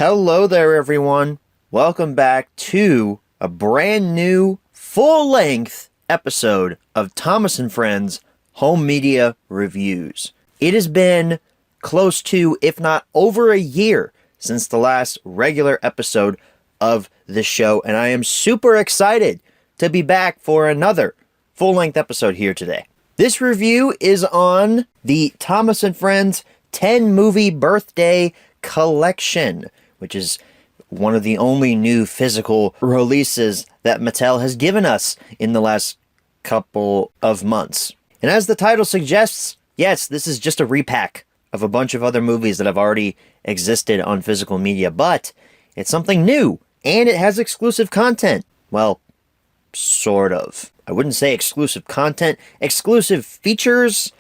Hello there, everyone. Welcome back to a brand new full-length episode of Thomas & Friends Home Media Reviews. It has been close to, if not over a year, since the last regular episode of this show, and I am super excited to be back for another full-length episode here today. This review is on the Thomas & Friends 10-movie birthday collection, which is one of the only new physical releases that Mattel has given us in the last couple of months. And as the title suggests, yes, this is just a repack of a bunch of other movies that have already existed on physical media, but it's something new, and it has exclusive content. Well, sort of. I wouldn't say exclusive content, exclusive features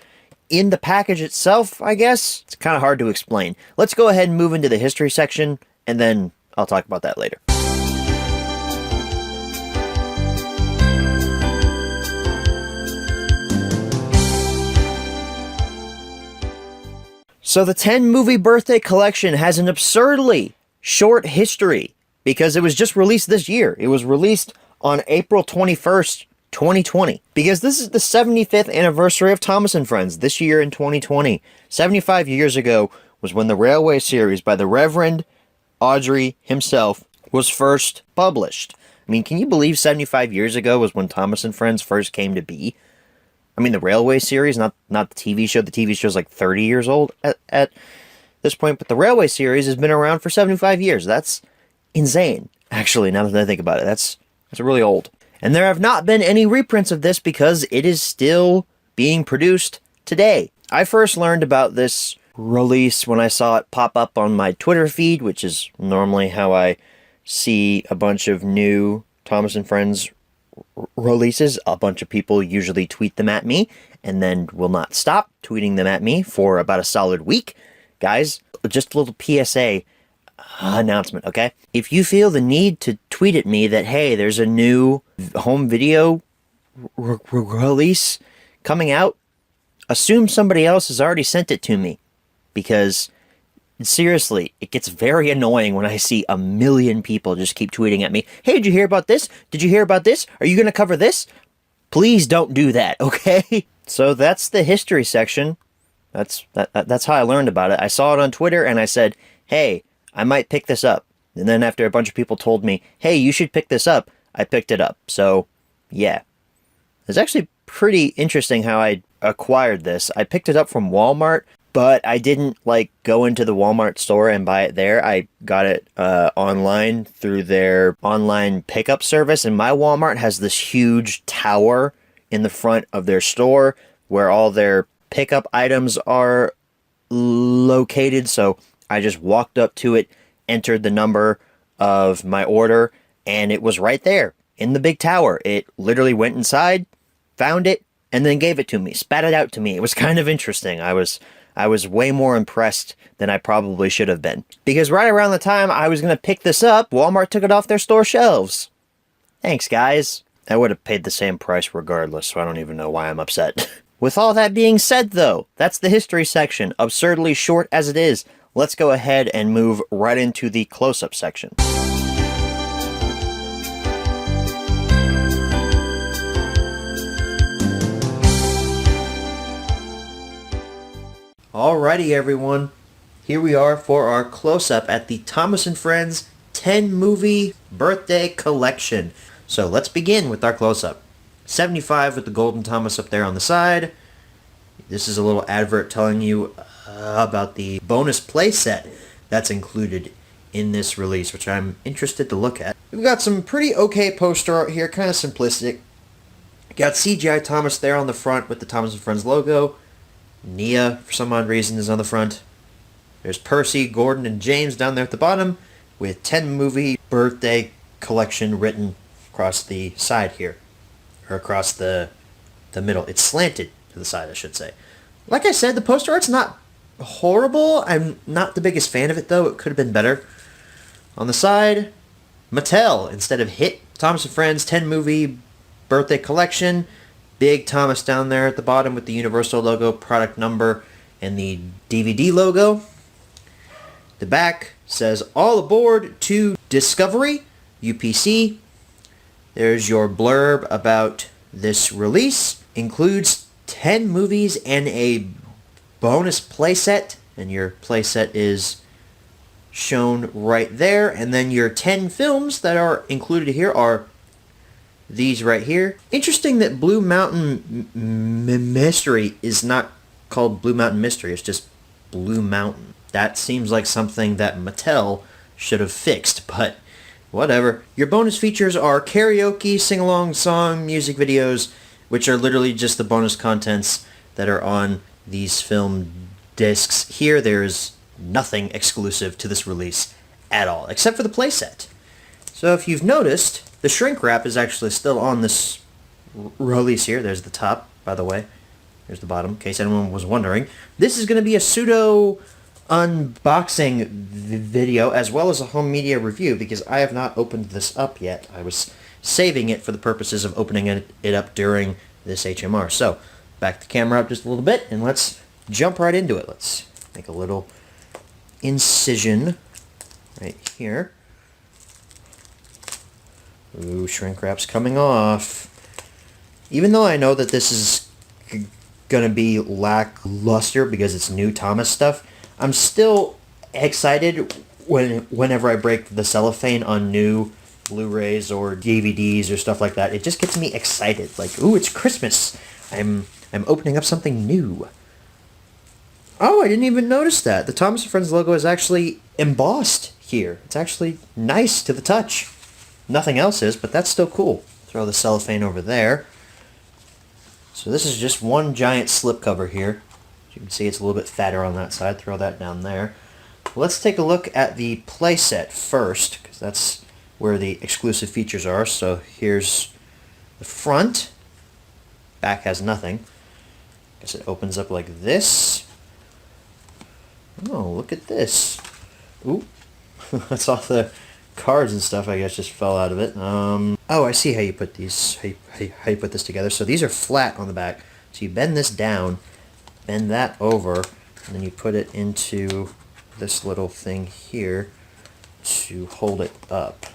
in the package itself, I guess. It's kind of hard to explain. Let's go ahead and move into the history section, and then I'll talk about that later. So the 10-movie birthday collection has an absurdly short history because it was just released this year. It was released on April 21st, 2020. Because this is the 75th anniversary of Thomas & Friends this year in 2020. 75 years ago was when the Railway series by the Reverend Awdry himself was first published. I mean, can you believe 75 years ago was when Thomas & Friends first came to be? I mean, the Railway series, not the TV show. The TV show is like 30 years old at this point, but the Railway series has been around for 75 years. That's insane, actually, now that I think about it. That's really old. And there have not been any reprints of this because it is still being produced today. I first learned about this release when I saw it pop up on my Twitter feed, which is normally how I see a bunch of new Thomas & Friends releases. A bunch of people usually tweet them at me and then will not stop tweeting them at me for about a solid week. Guys, just a little PSA announcement, okay? If you feel the need to tweet at me that, hey, there's a new home video release coming out, assume somebody else has already sent it to me. Because, seriously, it gets very annoying when I see a million people just keep tweeting at me, hey, did you hear about this? Did you hear about this? Are you going to cover this? Please don't do that, okay? So that's the history section. That's how I learned about it. I saw it on Twitter and I said, hey, I might pick this up. And then after a bunch of people told me, hey, you should pick this up, I picked it up. So, yeah. It's actually pretty interesting how I acquired this. I picked it up from Walmart, but I didn't, go into the Walmart store and buy it there. I got it online through their online pickup service, and my Walmart has this huge tower in the front of their store where all their pickup items are located, so I just walked up to it, entered the number of my order, and it was right there in the big tower. It literally went inside, found it, and then gave it to me, spat it out to me. It was kind of interesting. I was way more impressed than I probably should have been. Because right around the time I was going to pick this up, Walmart took it off their store shelves. Thanks, guys. I would have paid the same price regardless, so I don't even know why I'm upset. With all that being said, though, that's the history section, absurdly short as it is. Let's go ahead and move right into the close-up section. Alrighty, everyone. Here we are for our close-up at the Thomas & Friends 10-movie birthday collection. So let's begin with our close-up. 75 with the golden Thomas up there on the side. This is a little advert telling you about the bonus playset that's included in this release, which I'm interested to look at. We've got some pretty okay poster art here, kind of simplistic. Got CGI Thomas there on the front with the Thomas & Friends logo. Nia, for some odd reason, is on the front. There's Percy, Gordon, and James down there at the bottom with 10-movie birthday collection written across the side here. Or across the middle. It's slanted to the side, I should say. Like I said, the poster art's not horrible. I'm not the biggest fan of it, though. It could have been better. On the side, Mattel instead of Hit. Thomas & Friends 10-movie birthday collection. Big Thomas down there at the bottom with the Universal logo, product number, and the DVD logo. The back, says, all aboard to Discovery, UPC. There's your blurb about this release. Includes 10 movies and a bonus playset. And your playset is shown right there. And then your 10 films that are included here are these right here. Interesting that Blue Mountain Mystery is not called Blue Mountain Mystery. It's just Blue Mountain. That seems like something that Mattel should have fixed, but whatever. Your bonus features are karaoke, sing-along song, music videos, which are literally just the bonus contents that are on these film discs. Here, there's nothing exclusive to this release at all, except for the playset. So if you've noticed, the shrink wrap is actually still on this release here. There's the top, by the way. There's the bottom, in case anyone was wondering. This is going to be a pseudo unboxing video as well as a home media review because I have not opened this up yet. I was saving it for the purposes of opening it up during this HMR. So, back the camera up just a little bit and let's jump right into it. Let's make a little incision right here. Ooh, shrink wrap's coming off. Even though I know that this is going to be lackluster because it's new Thomas stuff, I'm still excited whenever I break the cellophane on new Blu-rays or DVDs or stuff like that. It just gets me excited. Like, ooh, it's Christmas. I'm opening up something new. Oh, I didn't even notice that. The Thomas & Friends logo is actually embossed here. It's actually nice to the touch. Nothing else is, but that's still cool. Throw the cellophane over there. So this is just one giant slipcover here. You can see it's a little bit fatter on that side. Throw that down there. Let's take a look at the playset first, because that's where the exclusive features are. So here's the front. Back has nothing. Guess it opens up like this. Oh, look at this. Ooh. That's all the cards and stuff, I guess, just fell out of it. Oh, I see how you put these, how you put this together. So these are flat on the back. So you bend this down, bend that over, and then you put it into this little thing here to hold it up.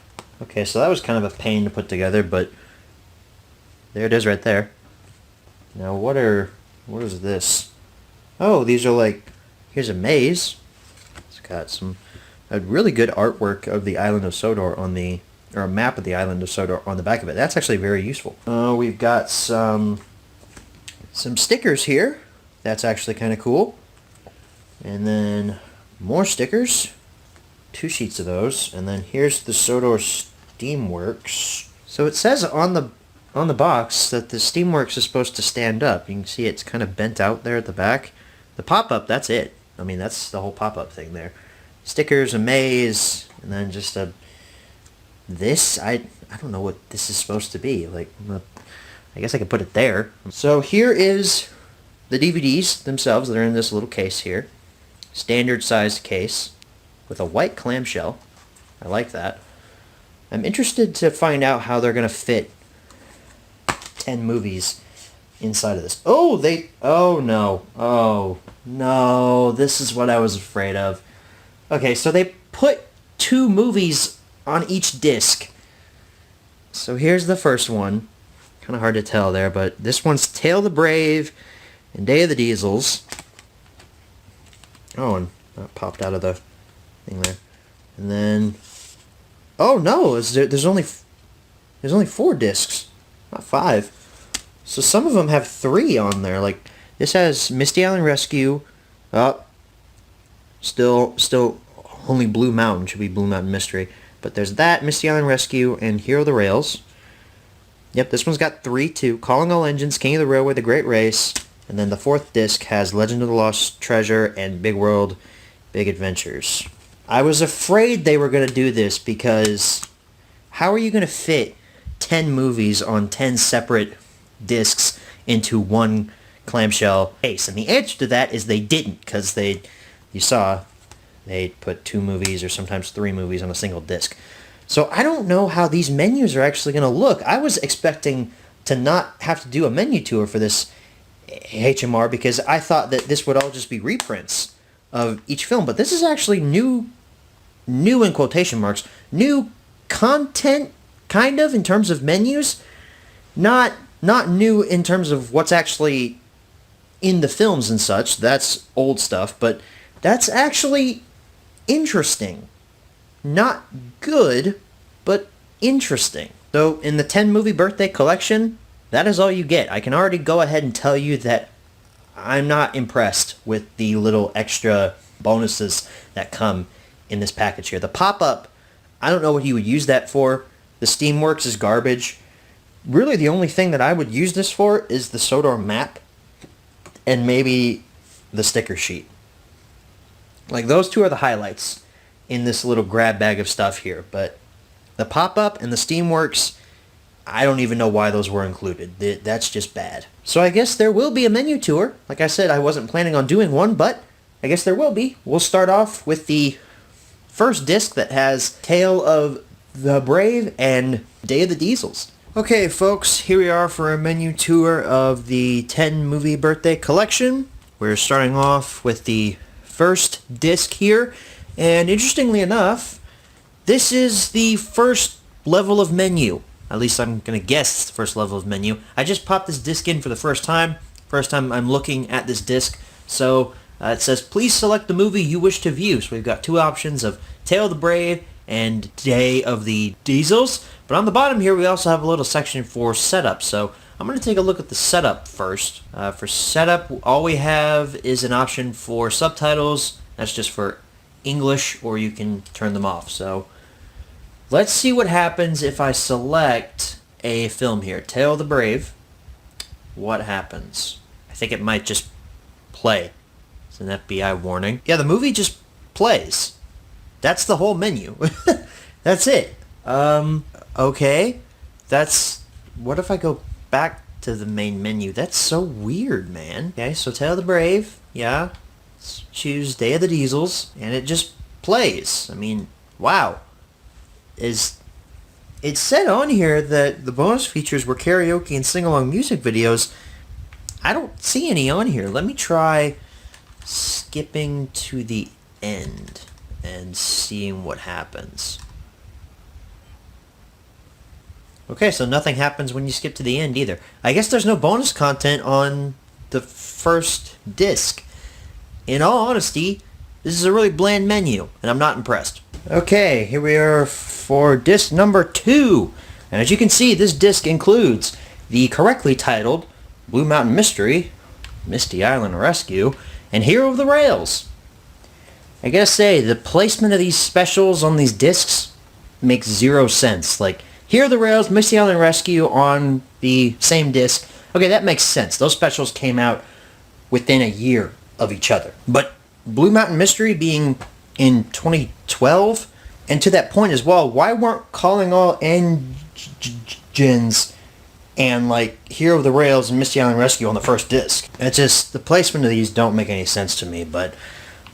Okay, so that was kind of a pain to put together, but there it is right there. Now what is this? Oh, these are like, here's a maze. It's got some really good artwork of the island of Sodor on the, or a map of the island of Sodor on the back of it. That's actually very useful. We've got some stickers here. That's actually kind of cool. And then more stickers. 2 sheets of those. And then here's the Sodor Steamworks. So it says on the box that the Steamworks is supposed to stand up. You can see it's kind of bent out there at the back. The pop-up, that's it. I mean, that's the whole pop-up thing there. Stickers, a maze, and then just a... This, I don't know what this is supposed to be. Like, I guess I could put it there. So here is the DVDs themselves that are in this little case here. Standard sized case with a white clamshell. I like that. I'm interested to find out how they're going to fit 10 movies inside of this. Oh, oh no. Oh, no. This is what I was afraid of. Okay, so they put 2 movies on each disc. So here's the first one. Kind of hard to tell there, but this one's Tale of the Brave and Day of the Diesels. Oh, and that popped out of the thing there. And then, oh no, there's only 4 discs, not 5. So some of them have 3 on there. Like this has Misty Island Rescue. Oh, still only Blue Mountain, should be Blue Mountain Mystery. But there's that, Misty Island Rescue, and Hero of the Rails. Yep, this one's got 3 too. Calling All Engines, King of the Railway, The Great Race. And then the 4th disc has Legend of the Lost Treasure and Big World, Big Adventures. I was afraid they were going to do this because how are you going to fit 10 movies on 10 separate discs into one clamshell case? And the answer to that is they didn't, because you saw, they put 2 movies or sometimes 3 movies on a single disc. So I don't know how these menus are actually going to look. I was expecting to not have to do a menu tour for this HMR because I thought that this would all just be reprints of each film. But this is actually new new in quotation marks, new content, kind of, in terms of menus. Not new in terms of what's actually in the films and such. That's old stuff, but that's actually interesting. Not good, but interesting. Though in the 10 movie birthday collection, that is all you get. I can already go ahead and tell you that I'm not impressed with the little extra bonuses that come in this package here. The pop-up, I don't know what you would use that for. The Steamworks is garbage. Really the only thing that I would use this for is the Sodor map and maybe the sticker sheet. Like, those two are the highlights in this little grab bag of stuff here. But the pop-up and the Steamworks, I don't even know why those were included. That's just bad. So I guess there will be a menu tour. Like I said, I wasn't planning on doing one, but I guess there will be. We'll start off with the first disc that has Tale of the Brave and Day of the Diesels. Okay, folks, here we are for a menu tour of the 10 movie birthday collection. We're starting off with the first disc here, and interestingly enough, this is the first level of menu. At least I'm going to guess it's the first level of menu. I just popped this disc in for the first time. First time I'm looking at this disc. So it says, please select the movie you wish to view. So we've got two options of Tale of the Brave and Day of the Diesels. But on the bottom here, we also have a little section for setup. So I'm going to take a look at the setup first. For setup, all we have is an option for subtitles. That's just for English, or you can turn them off. So let's see what happens if I select a film here. Tale of the Brave. What happens? I think it might just play. It's an FBI warning. Yeah, the movie just plays. That's the whole menu. That's it. Okay. What if I go back to the main menu? That's so weird, man. Okay, so Tale of the Brave. Yeah. Let's choose Day of the Diesels. And it just plays. I mean, wow. It said on here that the bonus features were karaoke and sing-along music videos. I don't see any on here. Let me try skipping to the end and seeing what happens. Okay, so nothing happens when you skip to the end either. I guess there's no bonus content on the first disc. In all honesty, this is a really bland menu, and I'm not impressed. Okay, here we are for disc number 2. And as you can see, this disc includes the correctly titled Blue Mountain Mystery, Misty Island Rescue, and Hero of the Rails. I gotta say, the placement of these specials on these discs makes zero sense. Like, Hero of the Rails, Misty Island Rescue on the same disc. Okay, that makes sense. Those specials came out within a year of each other. But Blue Mountain Mystery being in 2012, and to that point as well, why weren't Calling All Engines and like Hero of the Rails and Misty Island Rescue on the first disc? It's just, the placement of these don't make any sense to me. But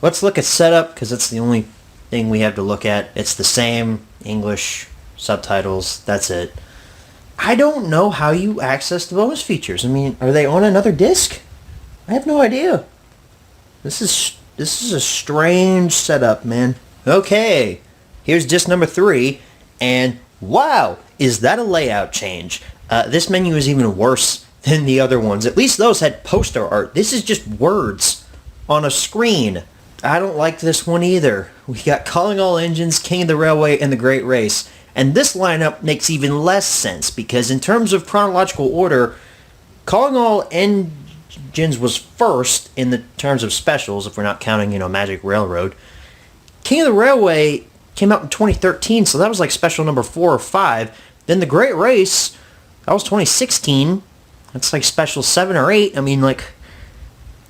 let's look at setup, because it's the only thing we have to look at. It's the same English subtitles. That's it. I don't know how you access the bonus features. I mean, are they on another disc? I have no idea. This is a strange setup, man. Okay, here's disc number 3, and wow, is that a layout change? This menu is even worse than the other ones. At least those had poster art. This is just words on a screen. I don't like this one either. We got Calling All Engines, King of the Railway, and The Great Race. And this lineup makes even less sense, because in terms of chronological order, Calling All Engines was first in the terms of specials, if we're not counting, Magic Railroad. King of the Railway came out in 2013, so that was like special number 4 or 5. Then The Great Race, that was 2016. That's like special 7 or 8. I mean, like,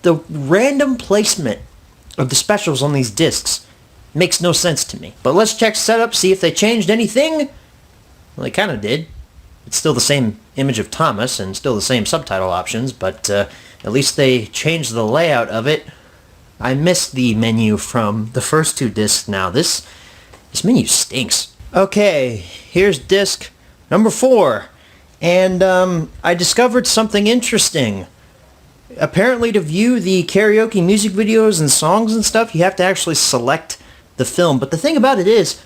the random placement of the specials on these discs makes no sense to me. But let's check setup, see if they changed anything. Well, they kind of did. It's still the same image of Thomas and still the same subtitle options, but at least they changed the layout of it. I missed the menu from the first 2 discs now. This menu stinks. Okay, here's disc number 4. And I discovered something interesting. Apparently, to view the karaoke music videos and songs and stuff, you have to actually select the film. But the thing about it is,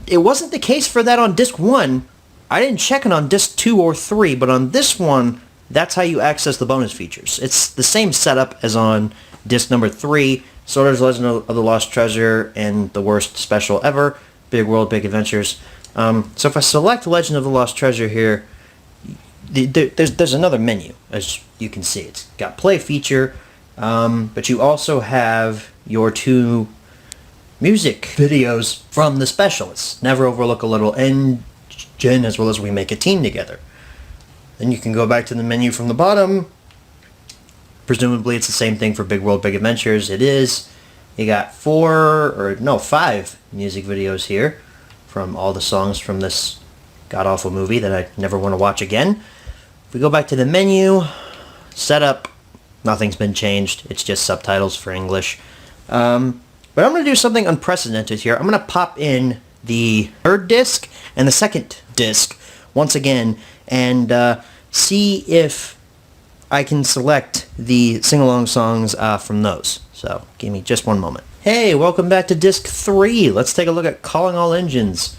it wasn't the case for that on disc 1. I didn't check it on disc 2 or 3, but on this one, that's how you access the bonus features. It's the same setup as on disc number 3, Sorter's Legend of the Lost Treasure and the worst special ever, Big World, Big Adventures. So if I select Legend of the Lost Treasure here, there's another menu, as you can see. It's got play feature, but you also have your 2 music videos from the specialists. Never Overlook a Little Engine, as well as We Make a Team Together. Then you can go back to the menu from the bottom. Presumably it's the same thing for Big World, Big Adventures. It is. You got 5 music videos here from all the songs from this god-awful movie that I never want to watch again. If we go back to the menu, setup, nothing's been changed. It's just subtitles for English. But I'm going to do something unprecedented here. I'm going to pop in the third disc and the second disc once again and see if I can select the sing-along songs from those. So give me just one moment. Hey, welcome back to disc 3. Let's take a look at Calling All Engines.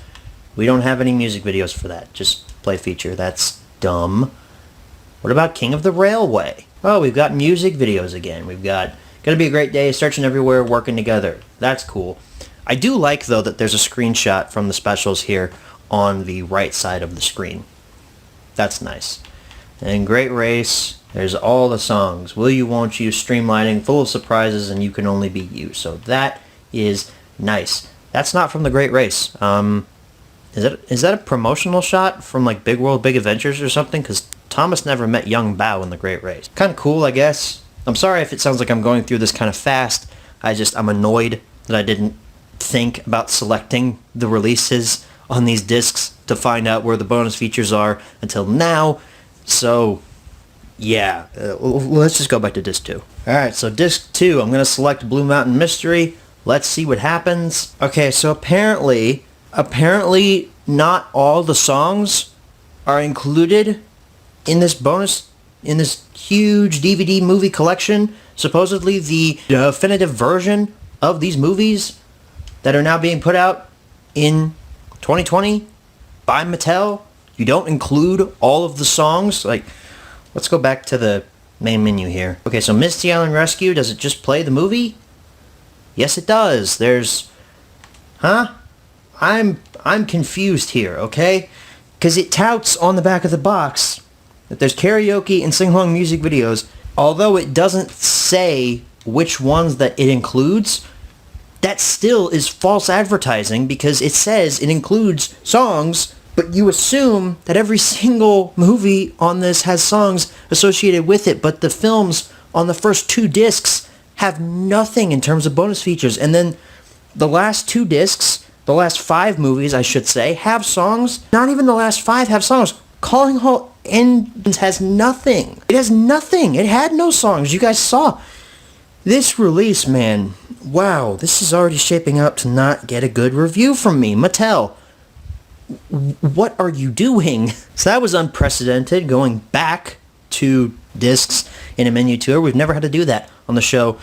We don't have any music videos for that. Just play feature. That's dumb. What about King of the Railway? Oh, we've got music videos again. We've got Gonna Be a Great Day, Searching Everywhere, Working Together. That's cool. I do like, though, that there's a screenshot from the specials here on the right side of the screen. That's nice. And Great Race, there's all the songs. Will You, Won't You, Streamlining, full of surprises, and You Can Only Be You. So that is nice. That's not from the Great Race. Is that a promotional shot from like Big World, Big Adventures or something? Because Thomas never met young Bao in the Great Race. Kind of cool, I guess. I'm sorry if it sounds like I'm going through this kind of fast. I'm annoyed that I didn't think about selecting the releases on these discs to find out where the bonus features are until now. So, yeah, let's just go back to disc 2. Alright, so disc 2, I'm going to select Blue Mountain Mystery. Let's see what happens. Okay, so apparently not all the songs are included in this bonus, in this huge DVD movie collection. Supposedly the definitive version of these movies that are now being put out in 2020 by Mattel. You don't include all of the songs. Like, let's go back to the main menu here. Okay, so Misty Island Rescue, does it just play the movie? Yes, it does. There's... Huh? I'm confused here, okay? Because it touts on the back of the box that there's karaoke and sing-along music videos. Although it doesn't say which ones that it includes, that still is false advertising because it says it includes songs, but you assume that every single movie on this has songs associated with it, but the films on the first 2 discs have nothing in terms of bonus features. And then the last 2 discs, the last 5 movies, I should say, have songs. Not even the last 5 have songs. Calling All Engines has nothing. It has nothing. It had no songs. You guys saw this release, man. Wow, this is already shaping up to not get a good review from me. Mattel, what are you doing? So that was unprecedented, going back to discs in a menu tour. We've never had to do that on the show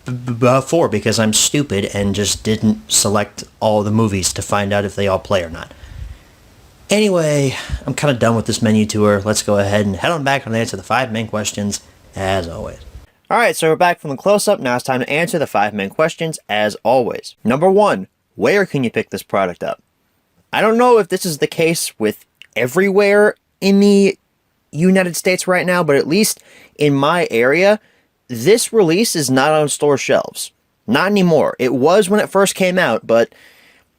before because I'm stupid and just didn't select all the movies to find out if they all play or not. Anyway, I'm kind of done with this menu tour. Let's go ahead and head on back and answer the 5 main questions, as always. Alright, so we're back from the close-up. Now it's time to answer the 5 main questions, as always. Number 1, where can you pick this product up? I don't know if this is the case with everywhere in the United States right now, but at least in my area, this release is not on store shelves. Not anymore. It was when it first came out, but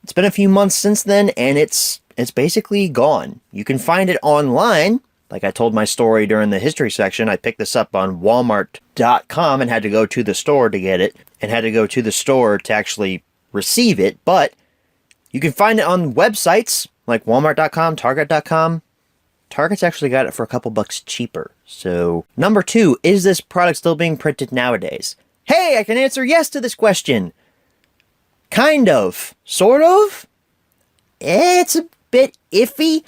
it's been a few months since then, and it's basically gone. You can find it online. Like I told my story during the history section, I picked this up on Walmart.com and had to go to the store to get it, and had to go to the store to actually receive it, but you can find it on websites like Walmart.com, Target.com. Target's actually got it for a couple bucks cheaper. So, number 2, is this product still being printed nowadays? Hey, I can answer yes to this question. Kind of. Sort of. It's a bit iffy.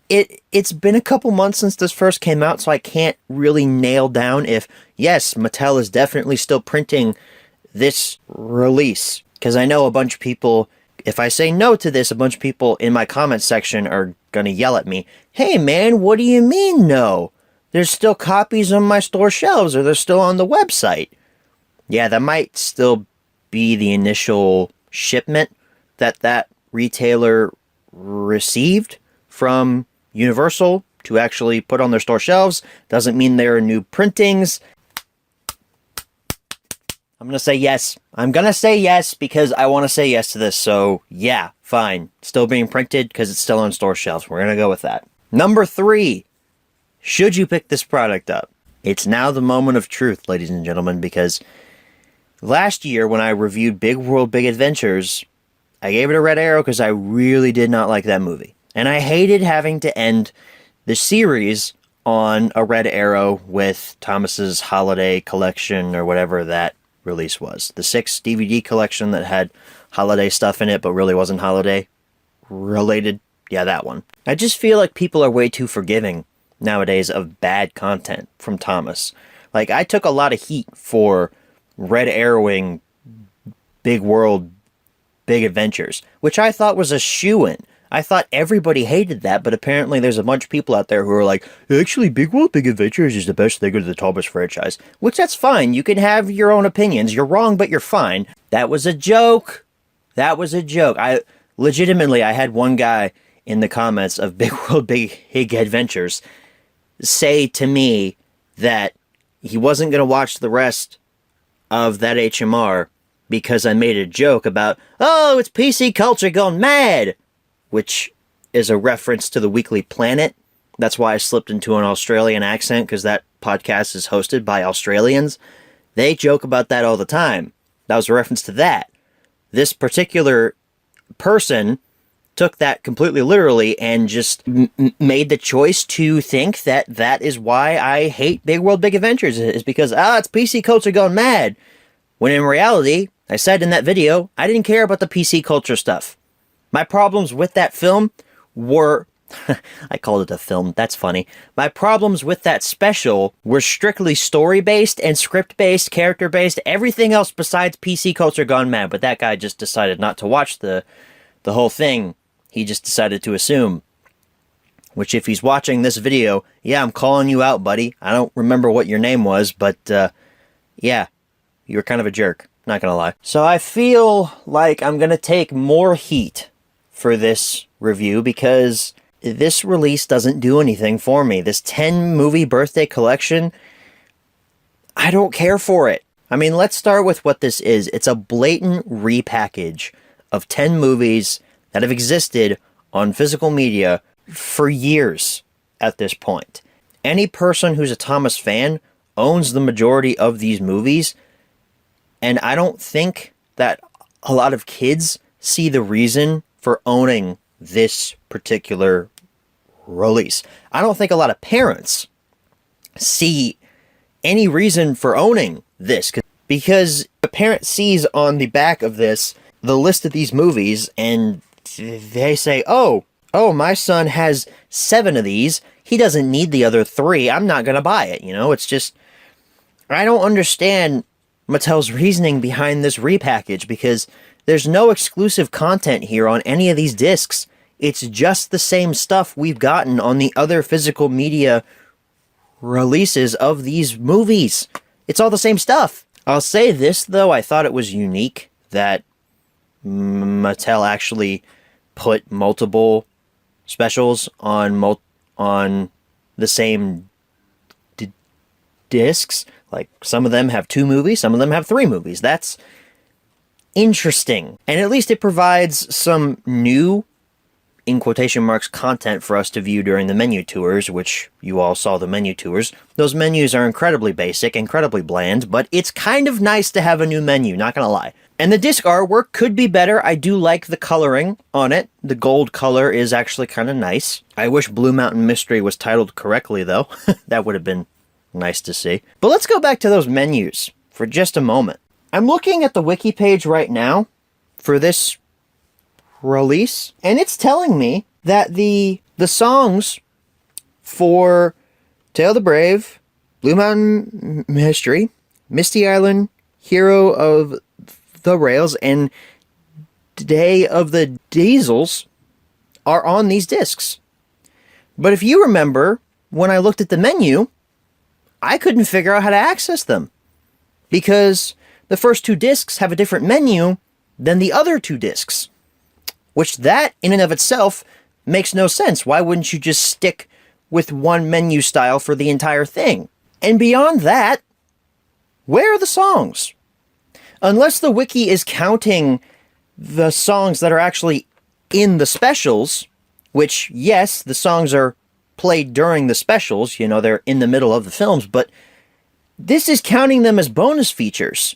It's been a couple months since this first came out, so I can't really nail down if, yes, Mattel is definitely still printing this release. Because I know a bunch of people, if I say no to this, a bunch of people in my comment section are going to yell at me. Hey man, what do you mean no? There's still copies on my store shelves, or they're still on the website. Yeah, that might still be the initial shipment that retailer received from Universal to actually put on their store shelves. Doesn't mean there are new printings. I'm going to say yes. I'm going to say yes because I want to say yes to this. So yeah, fine. Still being printed because it's still on store shelves. We're going to go with that. Number 3. Should you pick this product up? It's now the moment of truth, ladies and gentlemen, because last year when I reviewed Big World, Big Adventures, I gave it a red arrow because I really did not like that movie. And I hated having to end the series on a red arrow with Thomas's holiday collection or whatever that release was. The 6 DVD collection that had holiday stuff in it but really wasn't holiday related. Yeah, that one. I just feel like people are way too forgiving nowadays of bad content from Thomas. Like, I took a lot of heat for red arrowing Big World, Big Adventures, which I thought was a shoo-in. I thought everybody hated that, but apparently there's a bunch of people out there who are like, actually, Big World, Big Adventures is the best thing of the Thomas franchise. Which, that's fine. You can have your own opinions. You're wrong, but you're fine. That was a joke. That was a joke. I had one guy in the comments of Big World, Big Adventures say to me that he wasn't going to watch the rest of that HMR because I made a joke about, oh, it's PC culture gone mad, which is a reference to the Weekly Planet. That's why I slipped into an Australian accent, because that podcast is hosted by Australians. They joke about that all the time. That was a reference to that. This particular person took that completely literally and just made the choice to think that that is why I hate Big World, Big Adventures, is because, it's PC culture gone mad. When in reality, I said in that video, I didn't care about the PC culture stuff. My problems with that film were... I called it a film, that's funny. My problems with that special were strictly story-based and script-based, character-based, everything else besides PC culture gone mad. But that guy just decided not to watch the whole thing. He just decided to assume. Which, if he's watching this video, yeah, I'm calling you out, buddy. I don't remember what your name was, but, yeah, you were kind of a jerk. Not gonna lie. So I feel like I'm gonna take more heat for this review because this release doesn't do anything for me. This 10-movie birthday collection, I don't care for it. I mean, let's start with what this is. It's a blatant repackage of 10 movies that have existed on physical media for years at this point. Any person who's a Thomas fan owns the majority of these movies, and I don't think that a lot of kids see the reason for owning this particular release. I don't think a lot of parents see any reason for owning this, because a parent sees on the back of this the list of these movies and they say, oh, my son has 7 of these. He doesn't need the other 3. I'm not going to buy it. It's just, I don't understand Mattel's reasoning behind this repackage, because there's no exclusive content here on any of these discs. It's just the same stuff we've gotten on the other physical media releases of these movies. It's all the same stuff. I'll say this, though. I thought it was unique that Mattel actually put multiple specials on the same discs. Like, some of them have 2 movies, some of them have 3 movies. That's interesting. And at least it provides some new, in quotation marks, content for us to view during the menu tours, which you all saw the menu tours. Those menus are incredibly basic, incredibly bland, but it's kind of nice to have a new menu, not gonna lie. And the disc artwork could be better. I do like the coloring on it. The gold color is actually kind of nice. I wish Blue Mountain Mystery was titled correctly, though. That would have been nice to see. But let's go back to those menus for just a moment. I'm looking at the wiki page right now for this release, and it's telling me that the songs for Tale of the Brave, Blue Mountain Mystery, Misty Island, Hero of the Rails and Day of the Diesels are on these discs. But if you remember, when I looked at the menu, I couldn't figure out how to access them, because the first two discs have a different menu than the other two discs, which that in and of itself makes no sense. Why wouldn't you just stick with one menu style for the entire thing? And beyond that, where are the songs? Unless the wiki is counting the songs that are actually in the specials, which, yes, the songs are played during the specials, you know, they're in the middle of the films, but this is counting them as bonus features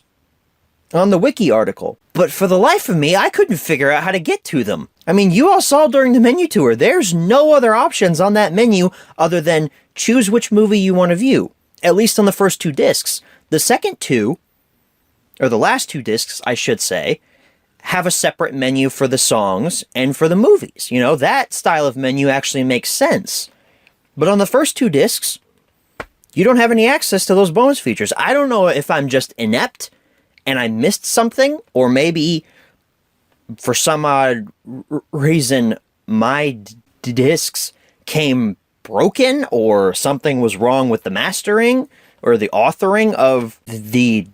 on the wiki article. But for the life of me, I couldn't figure out how to get to them. I mean, you all saw during the menu tour, there's no other options on that menu other than choose which movie you want to view, at least on the first two discs. The second two, or the last two discs, I should say, have a separate menu for the songs and for the movies. You know, that style of menu actually makes sense. But on the first two discs, you don't have any access to those bonus features. I don't know if I'm just inept and I missed something, or maybe for some odd reason my discs came broken, or something was wrong with the mastering or the authoring of the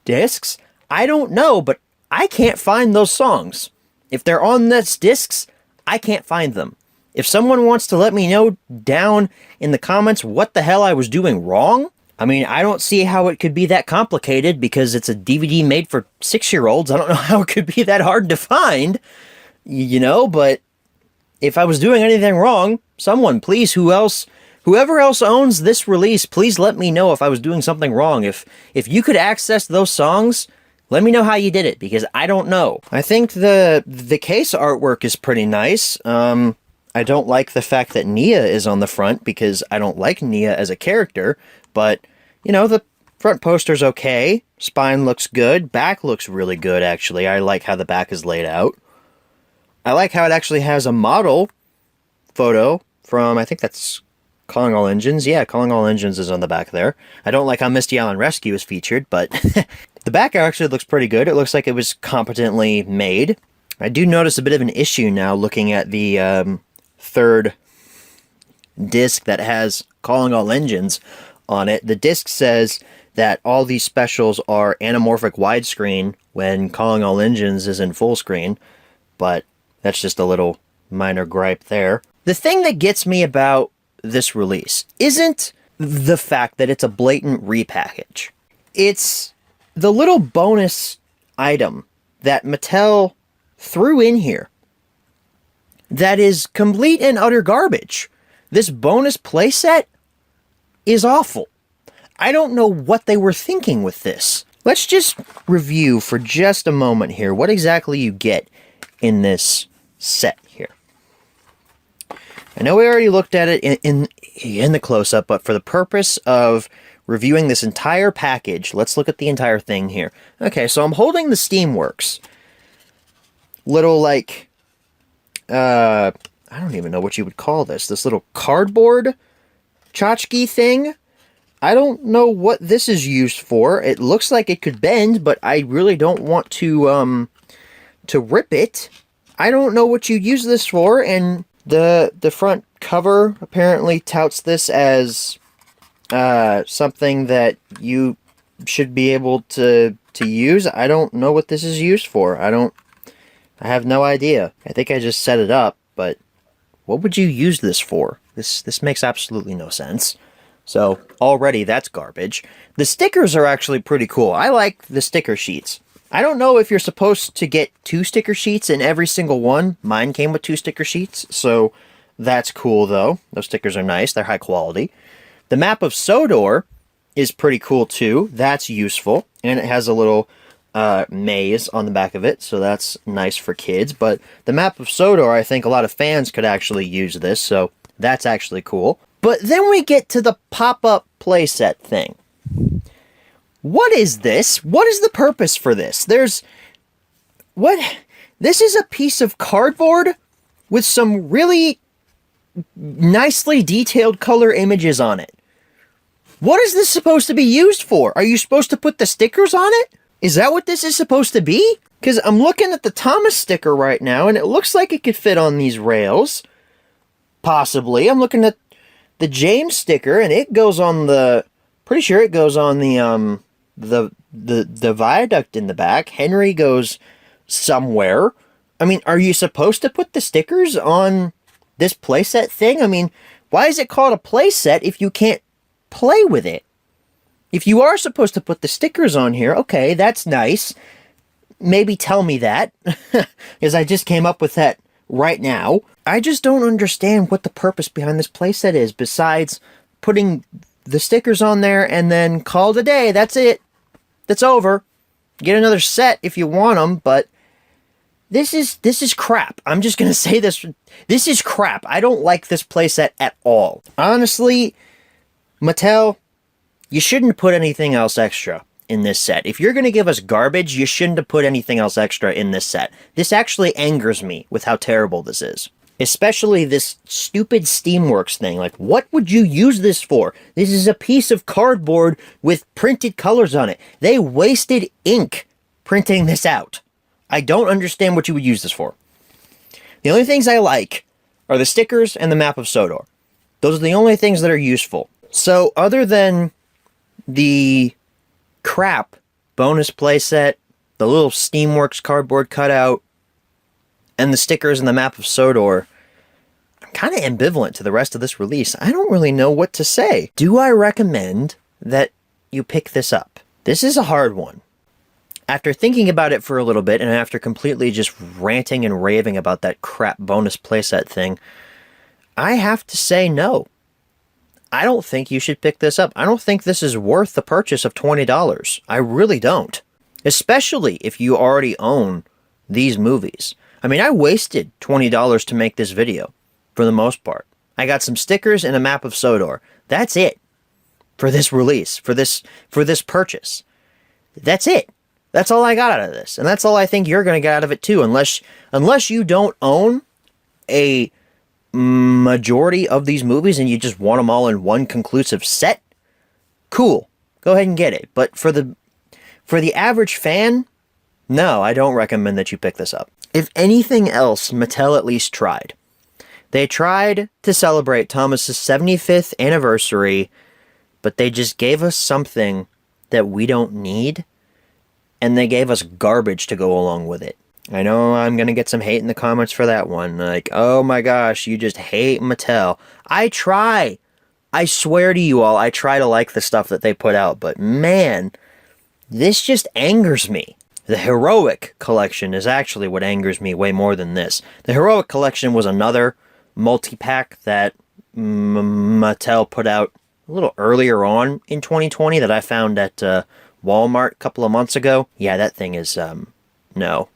discs. I don't know, but I can't find those songs. If they're on these discs, I can't find them. If someone wants to let me know down in the comments what the hell I was doing wrong, I mean, I don't see how it could be that complicated, because it's a DVD made for 6-year-olds. I don't know how it could be that hard to find, you know, but if I was doing anything wrong, someone, please, whoever else owns this release, please let me know if I was doing something wrong. If you could access those songs, let me know how you did it, because I don't know. I think the case artwork is pretty nice. I don't like the fact that Nia is on the front, because I don't like Nia as a character, but, you know, the front poster's okay. Spine looks good. Back looks really good, actually. I like how the back is laid out. I like how it actually has a model photo from, I think that's Calling All Engines. Yeah, Calling All Engines is on the back there. I don't like how Misty Island Rescue is featured, but the back actually looks pretty good. It looks like it was competently made. I do notice a bit of an issue now looking at the third disc that has Calling All Engines on it. The disc says that all these specials are anamorphic widescreen when Calling All Engines is in full screen, but that's just a little minor gripe there. The thing that gets me about this release isn't the fact that it's a blatant repackage. It's the little bonus item that Mattel threw in here that is complete and utter garbage. This bonus playset is awful. I don't know what they were thinking with this. Let's just review for just a moment here what exactly you get in this set here. I know we already looked at it in the close-up, but for the purpose of reviewing this entire package, let's look at the entire thing here. Okay, so I'm holding the Steamworks little, like, I don't even know what you would call this. This little cardboard tchotchke thing. I don't know what this is used for. It looks like it could bend, but I really don't want to rip it. I don't know what you use this for, and the front cover apparently touts this as something that you should be able to use. I don't know what this is used for. I have no idea. I think I just set it up, but what would you use this for? This makes absolutely no sense. So already that's garbage. The stickers are actually pretty cool. I like the sticker sheets. I don't know if you're supposed to get 2 sticker sheets in every single one. Mine came with 2 sticker sheets, so that's cool though. Those stickers are nice. They're high quality. The map of Sodor is pretty cool too. That's useful. And it has a little maze on the back of it, so that's nice for kids. But the map of Sodor, I think a lot of fans could actually use this, so that's actually cool. But then we get to the pop-up playset thing. What is this? What is the purpose for this? This is a piece of cardboard with some really nicely detailed color images on it. What is this supposed to be used for? Are you supposed to put the stickers on it? Is that what this is supposed to be? Because I'm looking at the Thomas sticker right now, and it looks like it could fit on these rails. Possibly. I'm looking at the James sticker, and it goes on the... Pretty sure it goes on the viaduct in the back. Henry goes somewhere. I mean, are you supposed to put the stickers on this playset thing? I mean, why is it called a playset if you can't play with it? If you are supposed to put the stickers on here, okay, that's nice. Maybe tell me that, because I just came up with that right now. I just don't understand what the purpose behind this playset is, besides putting the stickers on there and then call it a day. That's it. That's over. Get another set if you want them, but this is crap. I'm just gonna say this. This is crap. I don't like this playset at all. Honestly, Mattel, you shouldn't put anything else extra in this set. If you're gonna give us garbage, you shouldn't have put anything else extra in this set. This actually angers me with how terrible this is. Especially this stupid Steamworks thing. Like, what would you use this for? This is a piece of cardboard with printed colors on it. They wasted ink printing this out. I don't understand what you would use this for. The only things I like are the stickers and the map of Sodor. Those are the only things that are useful. So, other than the crap bonus playset, the little Steamworks cardboard cutout, and the stickers and the map of Sodor, I'm kind of ambivalent to the rest of this release. I don't really know what to say. Do I recommend that you pick this up? This is a hard one. After thinking about it for a little bit, and after completely just ranting and raving about that crap bonus playset thing, I have to say no. I don't think you should pick this up. I don't think this is worth the purchase of $20. I really don't. Especially if you already own these movies. I mean, I wasted $20 to make this video, for the most part. I got some stickers and a map of Sodor. That's it. For this release, for this purchase. That's it. That's all I got out of this. And that's all I think you're going to get out of it too, unless you don't own a majority of these movies and you just want them all in one conclusive set. Cool. Go ahead and get it. But for the average fan, no, I don't recommend that you pick this up. If anything else, Mattel at least tried. They tried to celebrate Thomas's 75th anniversary, but they just gave us something that we don't need, and they gave us garbage to go along with it. I know I'm going to get some hate in the comments for that one. Like, oh my gosh, you just hate Mattel. I try. I swear to you all, I try to like the stuff that they put out, but man, this just angers me. The Heroic Collection is actually what angers me way more than this. The Heroic Collection was another multi-pack that Mattel put out a little earlier on in 2020 that I found at Walmart a couple of months ago. Yeah, that thing is, no.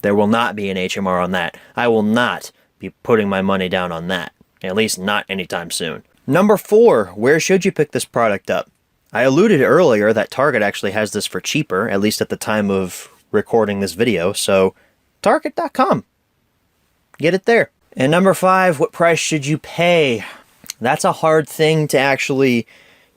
There will not be an HMR on that. I will not be putting my money down on that. At least not anytime soon. Number 4, where should you pick this product up? I alluded earlier that Target actually has this for cheaper, at least at the time of recording this video, so Target.com. Get it there. And number 5, what price should you pay? That's a hard thing to actually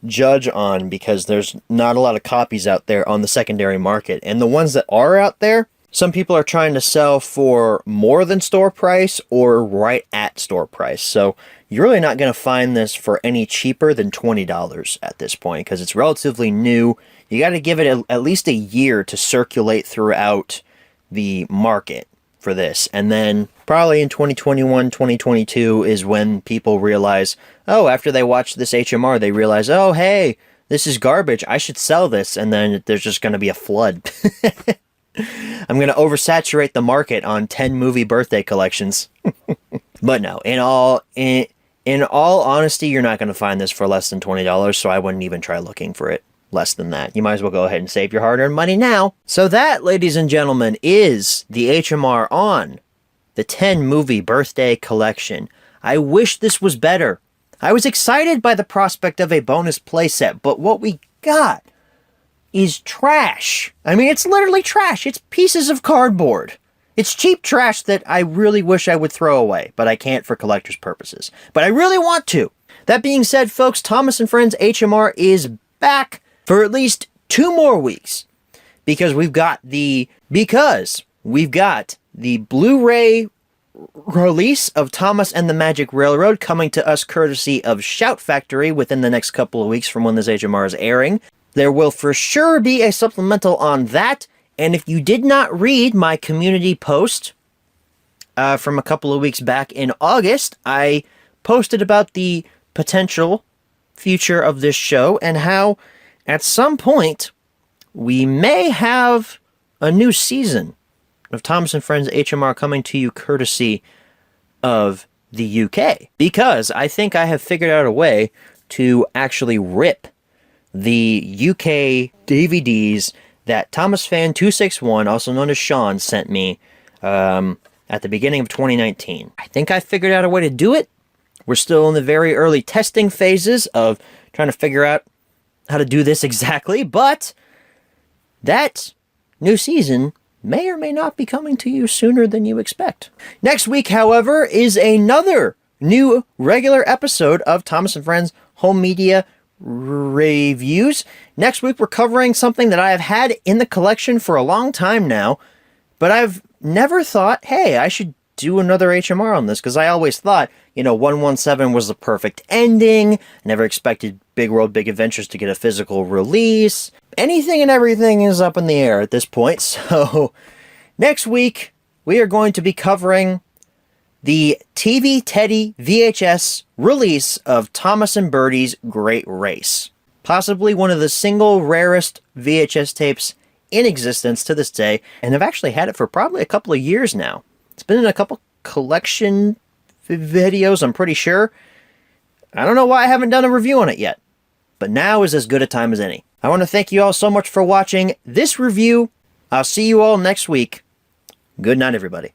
judge on because there's not a lot of copies out there on the secondary market. And the ones that are out there, some people are trying to sell for more than store price or right at store price. So you're really not going to find this for any cheaper than $20 at this point because it's relatively new. You got to give it at least a year to circulate throughout the market for this. And then probably in 2021, 2022 is when people realize, oh, after they watch this HMR, they realize, oh, hey, this is garbage. I should sell this. And then there's just going to be a flood. I'm going to oversaturate the market on 10 movie birthday collections. But no, in all honesty, you're not going to find this for less than $20, so I wouldn't even try looking for it less than that. You might as well go ahead and save your hard-earned money now. So that, ladies and gentlemen, is the HMR on the 10 movie birthday collection. I wish this was better. I was excited by the prospect of a bonus playset, but what we got is trash. I mean, it's literally trash. It's pieces of cardboard. It's cheap trash that I really wish I would throw away, but I can't for collector's purposes. But I really want to. That being said, folks, Thomas & Friends HMR is back for at least 2 more weeks. because we've got the Blu-ray release of Thomas and the Magic Railroad coming to us courtesy of Shout Factory within the next couple of weeks from when this HMR is airing. There will for sure be a supplemental on that, and if you did not read my community post from a couple of weeks back in August, I posted about the potential future of this show and how at some point we may have a new season of Thomas and Friends HMR coming to you courtesy of the UK. Because I think I have figured out a way to actually rip the UK DVDs that Thomas Fan 261, also known as Sean, sent me at the beginning of 2019. I think I figured out a way to do it. We're still in the very early testing phases of trying to figure out how to do this exactly, but that new season may or may not be coming to you sooner than you expect. Next week, however, is another new regular episode of Thomas and Friends Home Media Reviews. Next week, we're covering something that I have had in the collection for a long time now, but I've never thought, hey, I should do another HMR on this, because I always thought, 117 was the perfect ending. Never expected Big World, Big Adventures to get a physical release. Anything and everything is up in the air at this point, so next week we are going to be covering the TV Teddy VHS release of Thomas and Bertie's Great Race. Possibly one of the single rarest VHS tapes in existence to this day, and I've actually had it for probably a couple of years now. It's been in a couple collection videos, I'm pretty sure. I don't know why I haven't done a review on it yet, but now is as good a time as any. I want to thank you all so much for watching this review. I'll see you all next week. Good night, everybody.